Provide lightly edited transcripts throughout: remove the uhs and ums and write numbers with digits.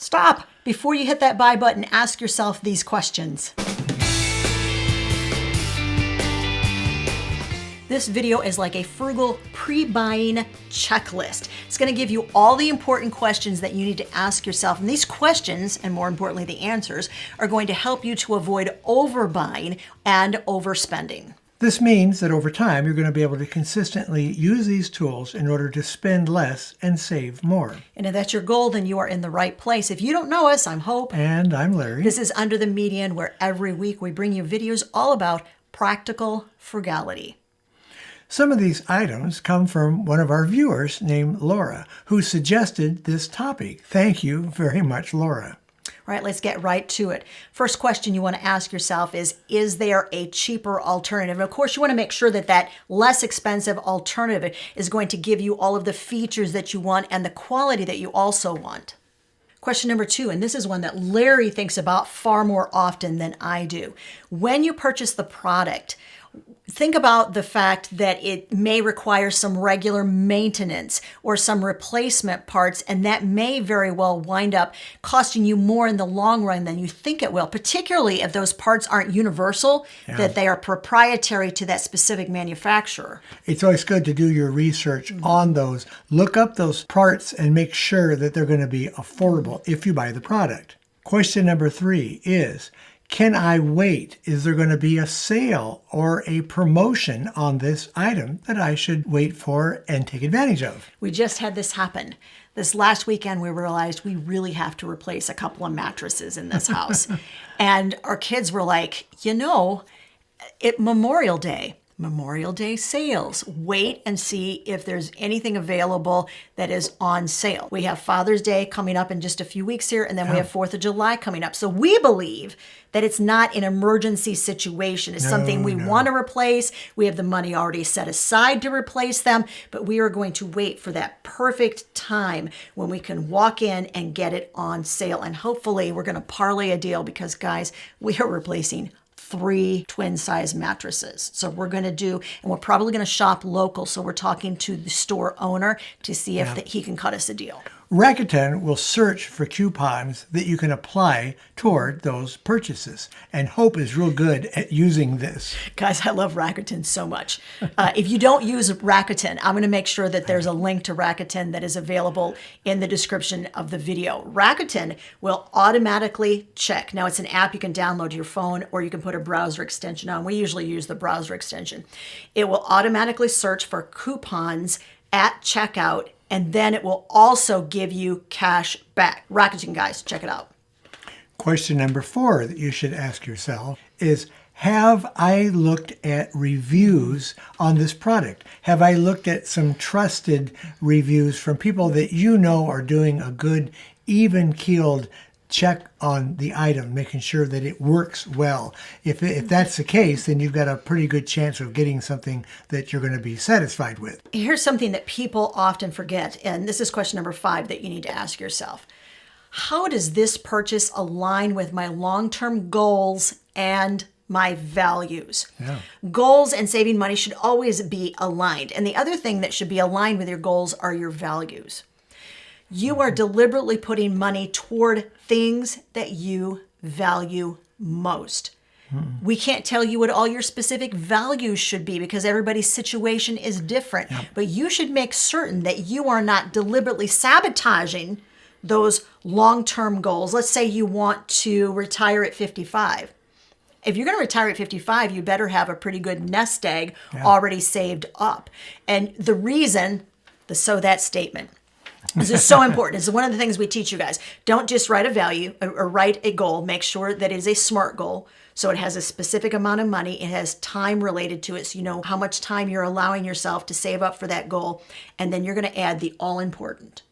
Stop! Before you hit that buy button, ask yourself these questions. This video is like a Frugal pre-buying checklist. It's going to give you all the important questions that you need to ask yourself. And these questions, and more importantly, the answers, are going to help you to avoid overbuying and overspending. This means that over time, you're going to be able to consistently use these tools in order to spend less and save more. And if that's your goal, then you are in the right place. If you don't know us, I'm Hope. And I'm Larry. This is Under the Median, where every week we bring you videos all about practical frugality. Some of these items come from one of our viewers named Laura, who suggested this topic. Thank you very much, Laura. All right, let's get right to it. First question you want to ask yourself is there a cheaper alternative? And of course, you want to make sure that that less expensive alternative is going to give you all of the features that you want and the quality that you also want. Question number 2, and this is one that Larry thinks about far more often than I do. When you purchase the product, think about the fact that it may require some regular maintenance or some replacement parts, and that may very well wind up costing you more in the long run than you think it will, particularly if those parts aren't universal, that they are proprietary to that specific manufacturer. It's always good to do your research on those. Look up those parts and make sure that they're going to be affordable if you buy the product. Question number 3 is, can I wait? Is there going to be a sale or a promotion on this item that I should wait for and take advantage of? We just had this happen. This last weekend, we realized we really have to replace a couple of mattresses in this house. And our kids were like, Memorial Day sales. Wait and see if there's anything available that is on sale. We have Father's Day coming up in just a few weeks here, and then we have 4th of July coming up. So we believe that it's not an emergency situation. It's something we want to replace. We have the money already set aside to replace them, but we are going to wait for that perfect time when we can walk in and get it on sale. And hopefully we're going to parlay a deal because, guys, we are replacing 3 twin-size mattresses. So we're going to do, and we're probably going to shop local. So we're talking to the store owner to see if he can cut us a deal. Rakuten will search for coupons that you can apply toward those purchases. And Hope is real good at using this. Guys, I love Rakuten so much. If you don't use Rakuten, I'm going to make sure that there's a link to Rakuten that is available in the description of the video. Rakuten will automatically check. Now, it's an app you can download to your phone, or you can put a browser extension on. We usually use the browser extension. It will automatically search for coupons at checkout, and then it will also give you cash back. Rakuten, guys, check it out. Question number 4 that you should ask yourself is, have I looked at reviews on this product? Have I looked at some trusted reviews from people that you know are doing a good, even-keeled check on the item, making sure that it works well? If that's the case, then you've got a pretty good chance of getting something that you're going to be satisfied with. Here's something that people often forget, and this is question number 5 that you need to ask yourself. How does this purchase align with my long-term goals and my values? Goals and saving money should always be aligned. And the other thing that should be aligned with your goals are your values. You are deliberately putting money toward things that you value most. We can't tell you what all your specific values should be because everybody's situation is different. But you should make certain that you are not deliberately sabotaging those long-term goals. Let's say you want to retire at 55. If you're going to retire at 55, you better have a pretty good nest egg already saved up. And the reason, that statement, this is so important. This is one of the things we teach you guys. Don't just write a value or write a goal. Make sure that it is a SMART goal. So it has a specific amount of money. It has time related to it. So you know how much time you're allowing yourself to save up for that goal. And then you're going to add the all important,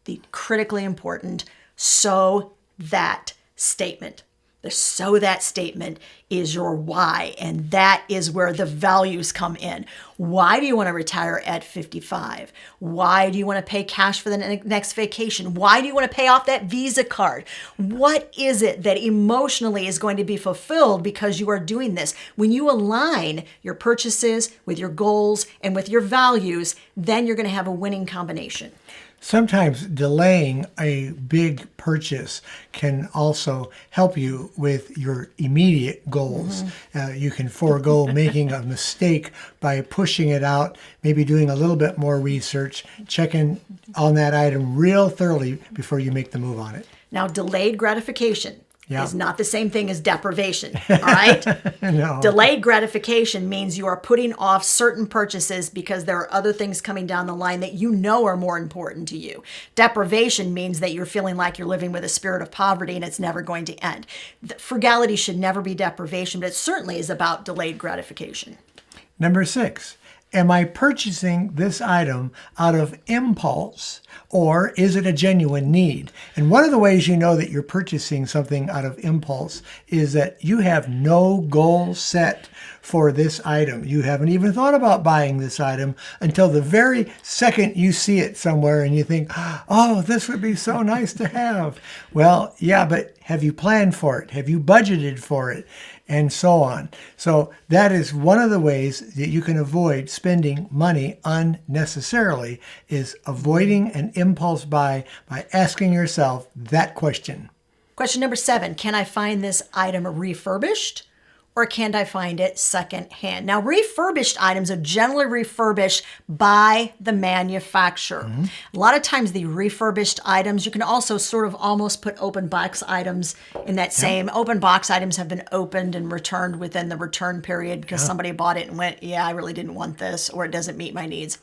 the critically important, so that statement. The so that statement is your why, and that is where the values come in. Why do you want to retire at 55? Why do you want to pay cash for the next vacation? Why do you want to pay off that Visa card? What is it that emotionally is going to be fulfilled because you are doing this? When you align your purchases with your goals and with your values, then you're going to have a winning combination. Sometimes delaying a big purchase can also help you with your immediate goals. You can forego making a mistake by pushing it out, maybe doing a little bit more research, checking on that item real thoroughly before you make the move on it. Now, delayed gratification Yeah. is not the same thing as deprivation, all right? No. Delayed gratification means you are putting off certain purchases because there are other things coming down the line that you know are more important to you. Deprivation means that you're feeling like you're living with a spirit of poverty and it's never going to end. Frugality should never be deprivation, but it certainly is about delayed gratification. Number 6, am I purchasing this item out of impulse or is it a genuine need? And one of the ways you know that you're purchasing something out of impulse is that you have no goal set for this item. You haven't even thought about buying this item until the very second you see it somewhere and you think, oh, this would be so nice to have. Well, yeah, but have you planned for it? Have you budgeted for it? And so on. So that is one of the ways that you can avoid spending money unnecessarily, is avoiding an impulse buy by asking yourself that question. Question number 7, can I find this item refurbished or can I find it secondhand? Now, refurbished items are generally refurbished by the manufacturer. A lot of times the refurbished items, you can also sort of almost put open box items in that same. Open box items have been opened and returned within the return period because somebody bought it and went, yeah, I really didn't want this, or it doesn't meet my needs.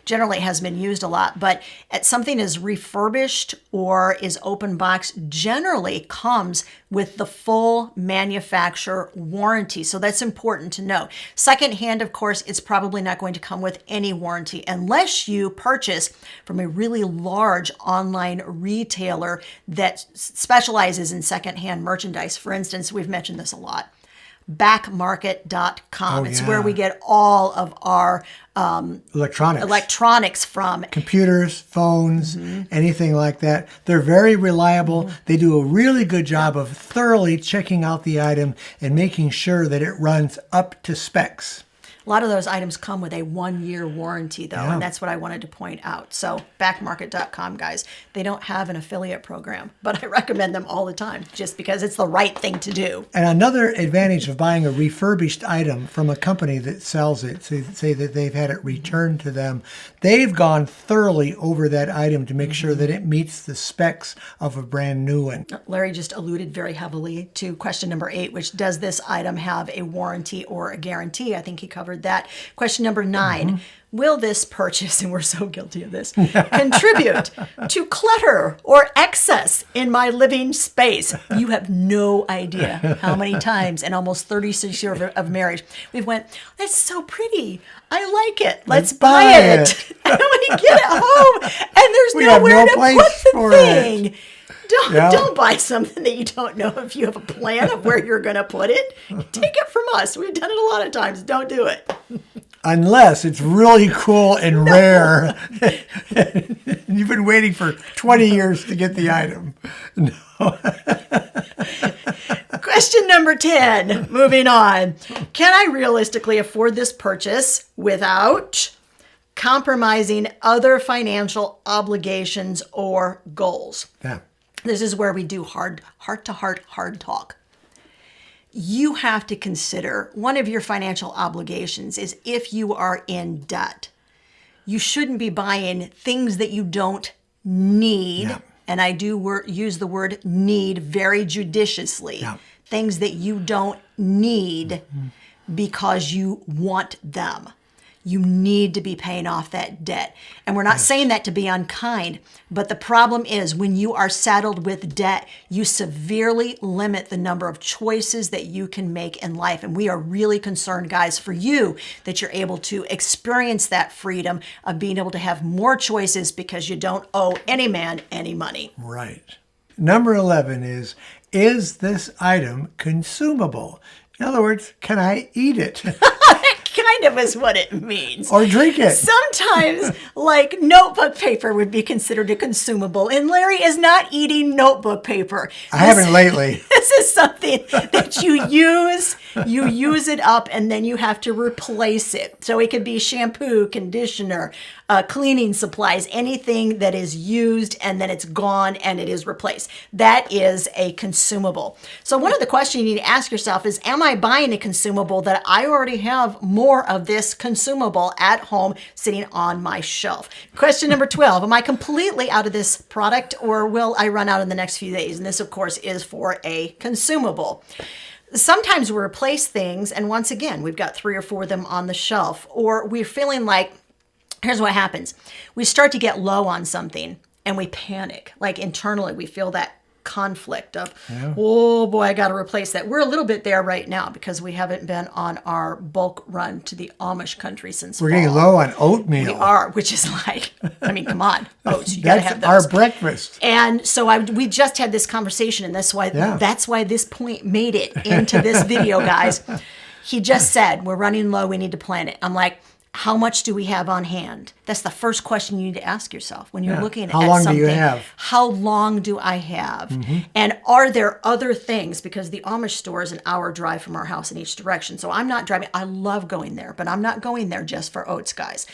Generally it has been used a lot, but something is refurbished or is open box generally comes with the full manufacturer warranty. So that's important to know. Secondhand, of course, it's probably not going to come with any warranty unless you purchase from a really large online retailer that specializes in secondhand merchandise. For instance, we've mentioned this a lot. Backmarket.com. It's where we get all of our electronics from. Computers, phones, anything like that. They're very reliable. They do a really good job of thoroughly checking out the item and making sure that it runs up to specs. A lot of those items come with a 1-year warranty, though, and that's what I wanted to point out. So backmarket.com, guys, they don't have an affiliate program, but I recommend them all the time just because it's the right thing to do. And another advantage of buying a refurbished item from a company that sells it, say that they've had it returned to them, they've gone thoroughly over that item to make sure that it meets the specs of a brand new one. Larry just alluded very heavily to question number 8, which does this item have a warranty or a guarantee? I think he covered that. Question number 9, will this purchase, and we're so guilty of this, contribute to clutter or excess in my living space? You have no idea how many times in almost 36 years of marriage we've went, that's so pretty. I like it. Let's buy it. And we get it home and there's nowhere to put the thing. Don't buy something that you don't know if you have a plan of where you're going to put it. Take it from us. We've done it a lot of times. Don't do it. Unless it's really cool and rare. You've been waiting for 20 years to get the item. No. Question number 10, moving on. Can I realistically afford this purchase without compromising other financial obligations or goals? Yeah. This is where we do heart-to-heart hard talk. You have to consider one of your financial obligations is if you are in debt. You shouldn't be buying things that you don't need. Yeah. And I do use the word need very judiciously. Yeah. Things that you don't need because you want them. You need to be paying off that debt. And we're not saying that to be unkind, but the problem is when you are saddled with debt, you severely limit the number of choices that you can make in life. And we are really concerned, guys, for you that you're able to experience that freedom of being able to have more choices because you don't owe any man any money. Right. Number 11 is this item consumable? In other words, can I eat it? kind of is what it means. Or drink it. Sometimes, like notebook paper would be considered a consumable, and Larry is not eating notebook paper. I haven't lately. This is something that you use it up, and then you have to replace it. So it could be shampoo, conditioner, cleaning supplies, anything that is used and then it's gone and it is replaced. That is a consumable. So one of the questions you need to ask yourself is, am I buying a consumable that I already have more of this consumable at home sitting on my shelf? Question number 12, am I completely out of this product, or will I run out in the next few days? And this, of course, is for a consumable. Sometimes we replace things, and once again, we've got 3 or 4 of them on the shelf, or we're feeling like, here's what happens. We start to get low on something and we panic. Like internally, we feel that conflict of, oh boy, I got to replace that. We're a little bit there right now because we haven't been on our bulk run to the Amish country since We're fall. getting low on oatmeal. We are, which is like, I mean, come on, oats, you got to have That's those. our breakfast. And so we just had this conversation, and that's why this point made it into this video, guys. He just said, we're running low, we need to plan it. I'm like, how much do we have on hand? That's the first question you need to ask yourself when you're looking at something. How long do you have? How long do I have? And are there other things? Because the Amish store is an hour drive from our house in each direction. So I'm not driving. I love going there, but I'm not going there just for oats, guys.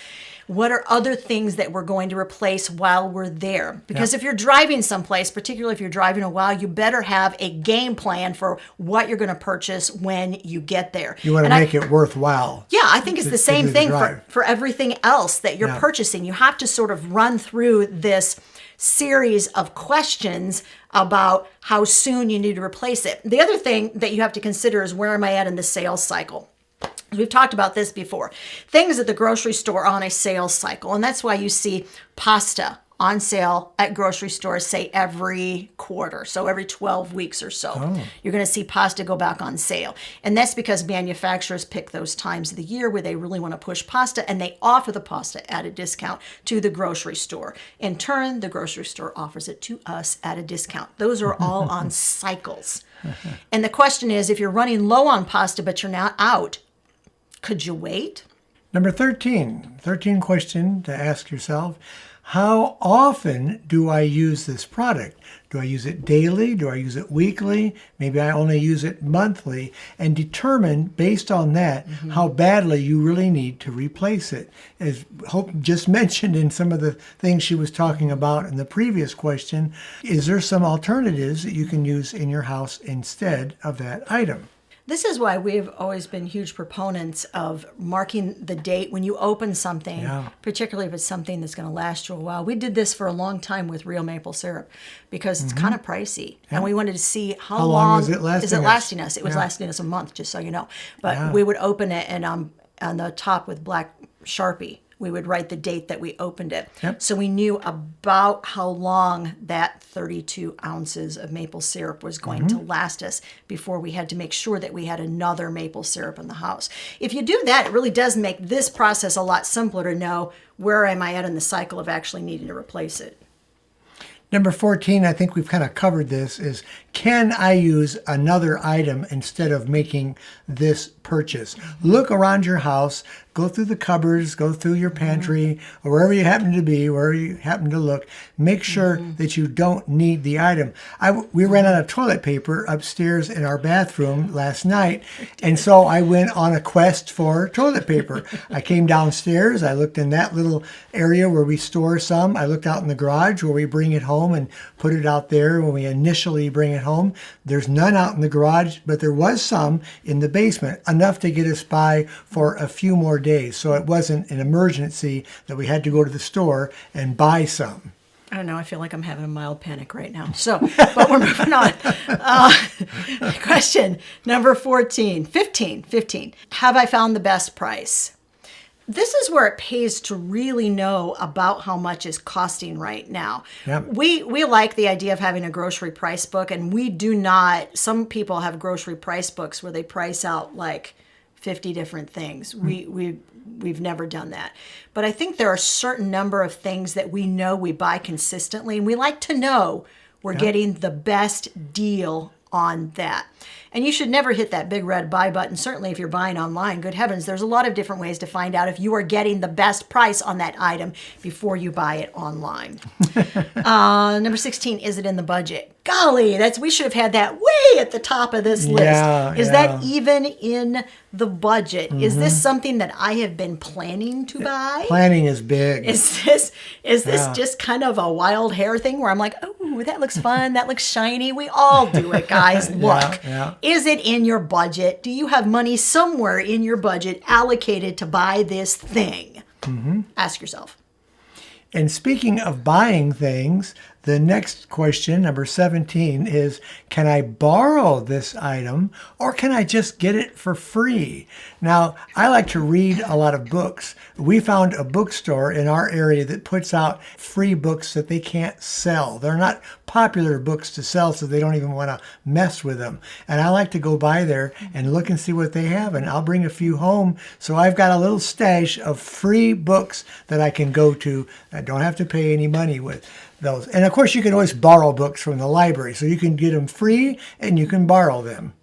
What are other things that we're going to replace while we're there? Because if you're driving someplace, particularly if you're driving a while, you better have a game plan for what you're going to purchase when you get there. You want to make it worthwhile. Yeah, I think it's the same thing for everything else that you're purchasing. You have to sort of run through this series of questions about how soon you need to replace it. The other thing that you have to consider is, where am I at in the sales cycle? We've talked about this before. Things at the grocery store are on a sales cycle, and that's why you see pasta on sale at grocery stores, say every quarter. So every 12 weeks or so, you're going to see pasta go back on sale. And that's because manufacturers pick those times of the year where they really want to push pasta, and they offer the pasta at a discount to the grocery store. In turn, the grocery store offers it to us at a discount. Those are all on cycles. And the question is, if you're running low on pasta but you're not out, could you wait? Number 13 question to ask yourself. How often do I use this product? Do I use it daily? Do I use it weekly? Maybe I only use it monthly, and determine based on that how badly you really need to replace it. As Hope just mentioned in some of the things she was talking about in the previous question, is there some alternatives that you can use in your house instead of that item? This is why we've always been huge proponents of marking the date when you open something, particularly if it's something that's going to last you a while. We did this for a long time with real maple syrup because it's kind of pricey. And we wanted to see how long is it lasting us. It was lasting us a month, just so you know. But we would open it, and on the top with black Sharpie, we would write the date that we opened it. So we knew about how long that 32 ounces of maple syrup was going to last us before we had to make sure that we had another maple syrup in the house. If you do that, it really does make this process a lot simpler to know, where am I at in the cycle of actually needing to replace it. Number 14, I think we've kind of covered this, is can I use another item instead of making this purchase? Look around your house, go through the cupboards, go through your pantry, or wherever you happen to be, wherever you happen to look. Make sure that you don't need the item. We ran out of toilet paper upstairs in our bathroom last night, and so I went on a quest for toilet paper. I came downstairs, I looked in that little area where we store some. I looked out in the garage where we bring it home and put it out there when we initially bring it home. There's none out in the garage, but there was some in the basement, enough to get us by for a few more days. So it wasn't an emergency that we had to go to the store and buy some. I don't know. I feel like I'm having a mild panic right now. So, but we're moving on. Question number 15. Have I found the best price? This is where it pays to really know about how much is costing right now. Yep. We like the idea of having a grocery price book, and we do not. Some people have grocery price books where they price out like 50 different things. We've never done that. But I think there are a certain number of things that we know we buy consistently, and we like to know we're getting the best deal on that. And you should never hit that big red buy button. Certainly if you're buying online, good heavens, there's a lot of different ways to find out if you are getting the best price on that item before you buy it online. Number 16, is it in the budget? Golly, we should have had that way at the top of this list. Is that even in the budget? Is this something that I have been planning to buy? Planning is big. Is this just kind of a wild hair thing where I'm like, oh, that looks fun, that looks shiny? We all do it, guys. Look, is it in your budget? Do you have money somewhere in your budget allocated to buy this thing? Ask yourself. And speaking of buying things, the next question, number 17, is can I borrow this item or can I just get it for free? Now, I like to read a lot of books. We found a bookstore in our area that puts out free books that they can't sell. They're not popular books to sell, so they don't even want to mess with them. And I like to go by there and look and see what they have, and I'll bring a few home. So I've got a little stash of free books that I can go to. I don't have to pay any money with those. And of course, you can always borrow books from the library, so you can get them free and you can borrow them.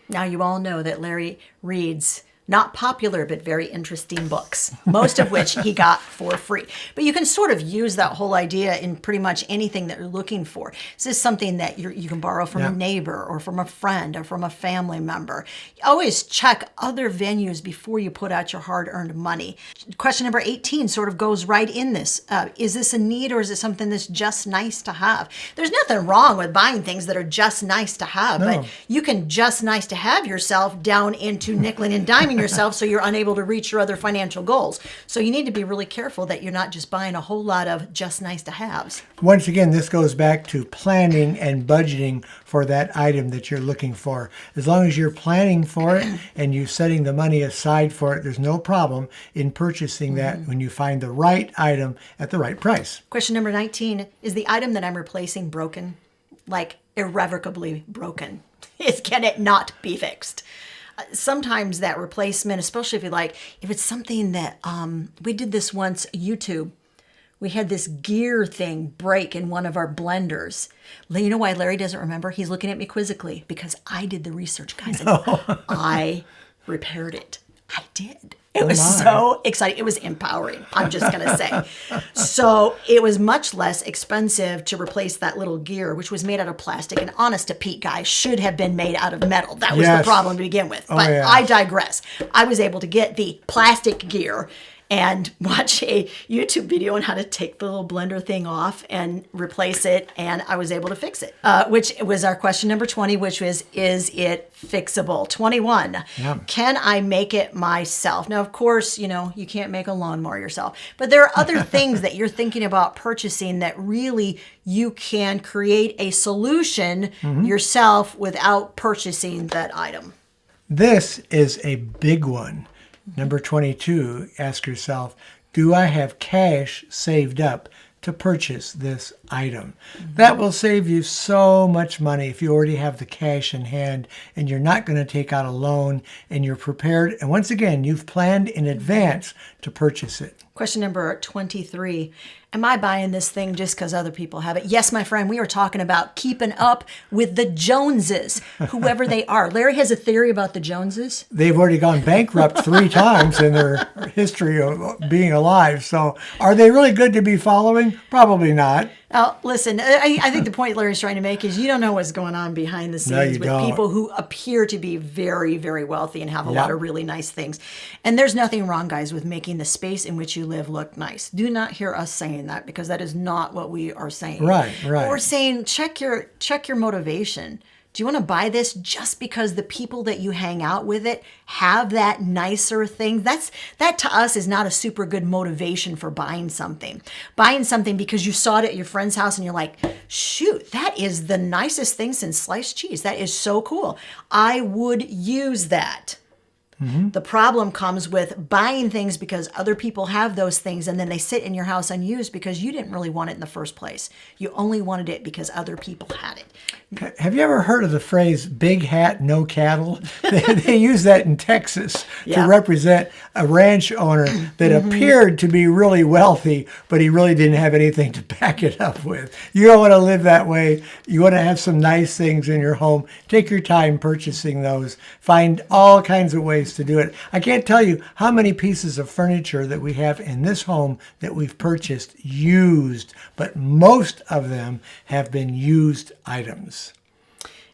Now, you all know that Larry reads not popular, but very interesting books, most of which he got for free. But you can sort of use that whole idea in pretty much anything that you're looking for. This is something that you can borrow from a neighbor or from a friend or from a family member. Always check other venues before you put out your hard-earned money. Question number 18 sort of goes right in this. Is this a need or is it something that's just nice to have? There's nothing wrong with buying things that are just nice to have, but you can just nice to have yourself down into nickeling and diming yourself so you're unable to reach your other financial goals. So you need to be really careful that you're not just buying a whole lot of just nice to haves. Once again, this goes back to planning and budgeting for that item that you're looking for. As long as you're planning for it and you're setting the money aside for it, there's no problem in purchasing that when you find the right item at the right price. Question number 19, is the item that I'm replacing broken? Like irrevocably broken? Can it not be fixed? Sometimes that replacement, especially if it's something that, we did this once, YouTube. We had this gear thing break in one of our blenders. You know why Larry doesn't remember? He's looking at me quizzically because I did the research, guys. And I repaired it. I did. It was so exciting. It was empowering, I'm just going to say. So it was much less expensive to replace that little gear, which was made out of plastic. And honest to Pete, guys, should have been made out of metal. That was the problem to begin with. But I digress. I was able to get the plastic gear and watch a YouTube video on how to take the little blender thing off and replace it, and I was able to fix it. Which was our question number 20, which was, is it fixable? 21, can I make it myself? Now, of course, you can't make a lawnmower yourself, but there are other things that you're thinking about purchasing that really you can create a solution yourself without purchasing that item. This is a big one. Number 22, ask yourself, do I have cash saved up to purchase this item? That will save you so much money if you already have the cash in hand and you're not going to take out a loan and you're prepared. And once again, you've planned in advance to purchase it. Question number 23. Am I buying this thing just because other people have it? Yes, my friend, we are talking about keeping up with the Joneses, whoever they are. Larry has a theory about the Joneses. They've already gone bankrupt 3 times in their history of being alive. So are they really good to be following? Probably not. Listen, I think the point Larry's trying to make is you don't know what's going on behind the scenes with people who appear to be very, very wealthy and have a lot of really nice things. And there's nothing wrong, guys, with making the space in which you live look nice. Do not hear us saying that because that is not what we are saying. Right. We're saying check your motivation. Do you want to buy this just because the people that you hang out with it have that nicer thing? That to us is not a super good motivation for buying something. Buying something because you saw it at your friend's house and you're like, shoot, that is the nicest thing since sliced cheese. That is so cool. I would use that. The problem comes with buying things because other people have those things and then they sit in your house unused because you didn't really want it in the first place. You only wanted it because other people had it. Have you ever heard of the phrase "big hat, no cattle"? They use that in Texas to represent a ranch owner that appeared to be really wealthy, but he really didn't have anything to back it up with. You don't want to live that way. You want to have some nice things in your home. Take your time purchasing those. Find all kinds of ways to do it. I can't tell you how many pieces of furniture that we have in this home that we've purchased used, but most of them have been used items.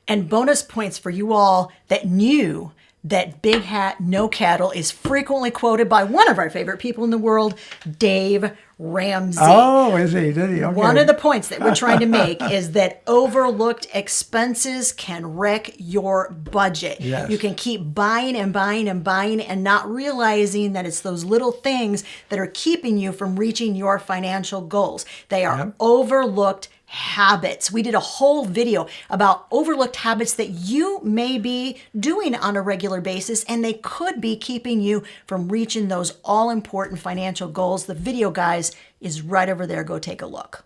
And bonus points for you all that knew that big hat, no cattle is frequently quoted by one of our favorite people in the world, Dave Ramsey. Oh, is he? Did he? Okay. One of the points that we're trying to make is that overlooked expenses can wreck your budget. Yes. You can keep buying and buying and buying and not realizing that it's those little things that are keeping you from reaching your financial goals. They are overlooked habits. We did a whole video about overlooked habits that you may be doing on a regular basis, and they could be keeping you from reaching those all-important financial goals. The video, guys, is right over there. Go take a look.